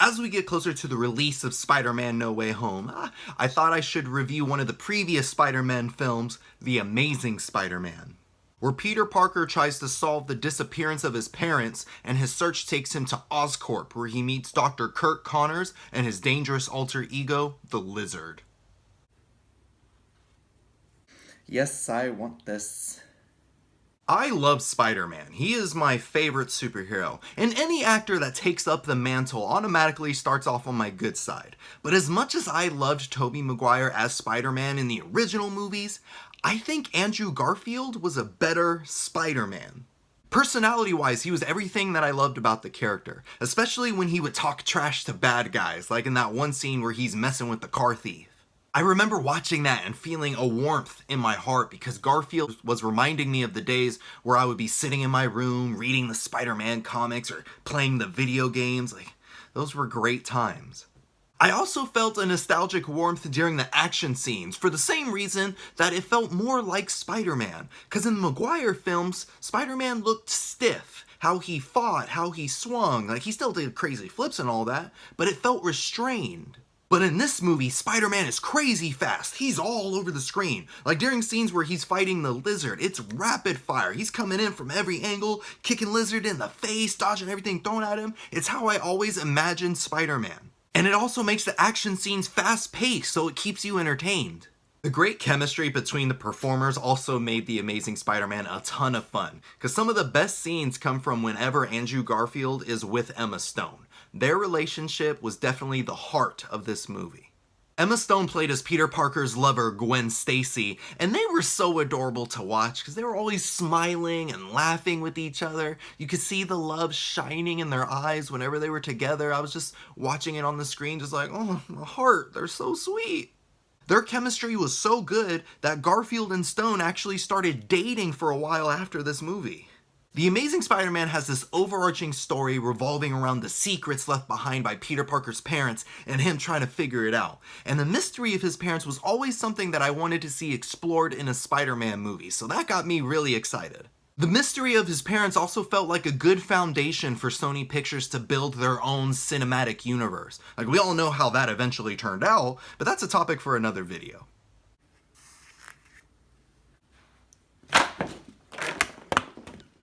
as we get closer to the release of Spider-Man No Way Home, I thought I should review one of the previous Spider-Man films, The Amazing Spider-Man, where Peter Parker tries to solve the disappearance of his parents, and his search takes him to Oscorp, where he meets Dr. Kirk Connors and his dangerous alter ego, the Lizard. Yes, I want this. I love Spider-Man. He is my favorite superhero, and any actor that takes up the mantle automatically starts off on my good side. But as much as I loved Tobey Maguire as Spider-Man in the original movies, I think Andrew Garfield was a better Spider-Man. Personality-wise, he was everything that I loved about the character, especially when he would talk trash to bad guys, like in that one scene where he's messing with the car thief. I remember watching that and feeling a warmth in my heart because Garfield was reminding me of the days where I would be sitting in my room reading the Spider-Man comics or playing the video games. Those were great times. I also felt a nostalgic warmth during the action scenes for the same reason that it felt more like Spider-Man. Because in the Maguire films, Spider-Man looked stiff. How he fought, how he swung, he still did crazy flips and all that, but it felt restrained. But in this movie, Spider-Man is crazy fast. He's all over the screen. Like during scenes where he's fighting the Lizard, it's rapid fire. He's coming in from every angle, kicking Lizard in the face, dodging everything thrown at him. It's how I always imagined Spider-Man. And it also makes the action scenes fast-paced, so it keeps you entertained. The great chemistry between the performers also made The Amazing Spider-Man a ton of fun, because some of the best scenes come from whenever Andrew Garfield is with Emma Stone. Their relationship was definitely the heart of this movie. Emma Stone played as Peter Parker's lover, Gwen Stacy, and they were so adorable to watch because they were always smiling and laughing with each other. You could see the love shining in their eyes whenever they were together. I was just watching it on the screen, just like, oh, my heart, they're so sweet. Their chemistry was so good that Garfield and Stone actually started dating for a while after this movie. The Amazing Spider-Man has this overarching story revolving around the secrets left behind by Peter Parker's parents and him trying to figure it out. And the mystery of his parents was always something that I wanted to see explored in a Spider-Man movie, so that got me really excited. The mystery of his parents also felt like a good foundation for Sony Pictures to build their own cinematic universe. We all know how that eventually turned out, but that's a topic for another video.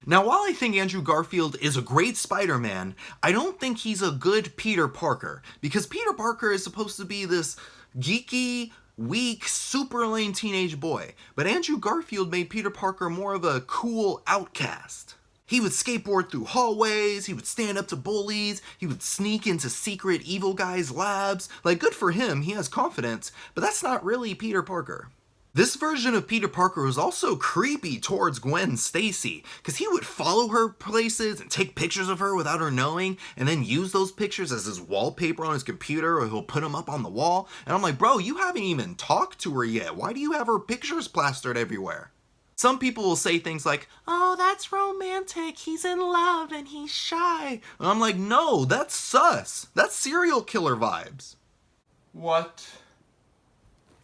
Now, while I think Andrew Garfield is a great Spider-Man, I don't think he's a good Peter Parker, because Peter Parker is supposed to be this geeky, weak, super lame teenage boy, but Andrew Garfield made Peter Parker more of a cool outcast. He would skateboard through hallways, he would stand up to bullies, he would sneak into secret evil guys' labs. Good for him, he has confidence, but that's not really Peter Parker. This version of Peter Parker was also creepy towards Gwen Stacy, because he would follow her places and take pictures of her without her knowing, and then use those pictures as his wallpaper on his computer, or he'll put them up on the wall. And I'm like, bro, you haven't even talked to her yet. Why do you have her pictures plastered everywhere? Some people will say things like, oh, that's romantic, he's in love and he's shy. And I'm like, no, that's sus. That's serial killer vibes. What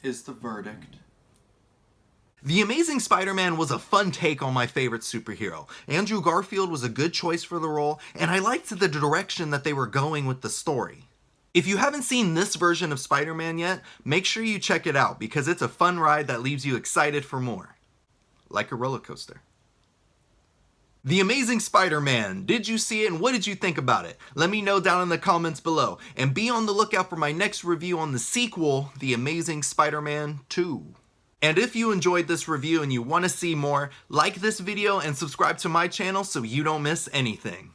is the verdict? The Amazing Spider-Man was a fun take on my favorite superhero. Andrew Garfield was a good choice for the role, and I liked the direction that they were going with the story. If you haven't seen this version of Spider-Man yet, make sure you check it out, because it's a fun ride that leaves you excited for more. Like a roller coaster. The Amazing Spider-Man, did you see it and what did you think about it? Let me know down in the comments below, and be on the lookout for my next review on the sequel, The Amazing Spider-Man 2. And if you enjoyed this review and you want to see more, like this video and subscribe to my channel so you don't miss anything.